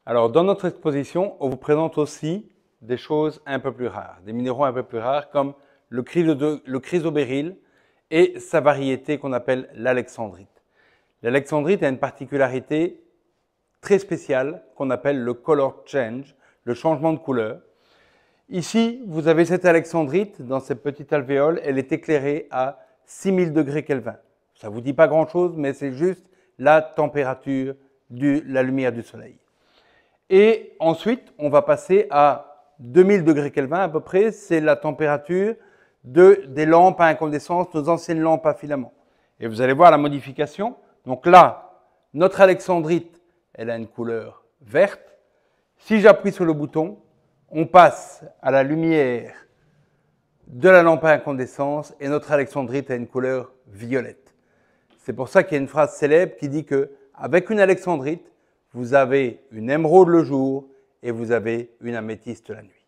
Alors, dans notre exposition, on vous présente aussi des choses un peu plus rares, des minéraux un peu plus rares comme le chrysobéryl et sa variété qu'on appelle l'alexandrite. L'alexandrite a une particularité très spéciale qu'on appelle le color change, le changement de couleur. Ici, vous avez cette alexandrite dans cette petite alvéole, elle est éclairée à 6000 degrés Kelvin. Ça ne vous dit pas grand-chose, mais c'est juste la température de la lumière du soleil. Et ensuite, on va passer à 2000 degrés Kelvin à peu près, c'est la température des lampes à incandescence, nos anciennes lampes à filament. Et vous allez voir la modification. Donc là, notre alexandrite, elle a une couleur verte. Si j'appuie sur le bouton, on passe à la lumière de la lampe à incandescence et notre alexandrite a une couleur violette. C'est pour ça qu'il y a une phrase célèbre qui dit que avec une alexandrite, vous avez une émeraude le jour et vous avez une améthyste la nuit.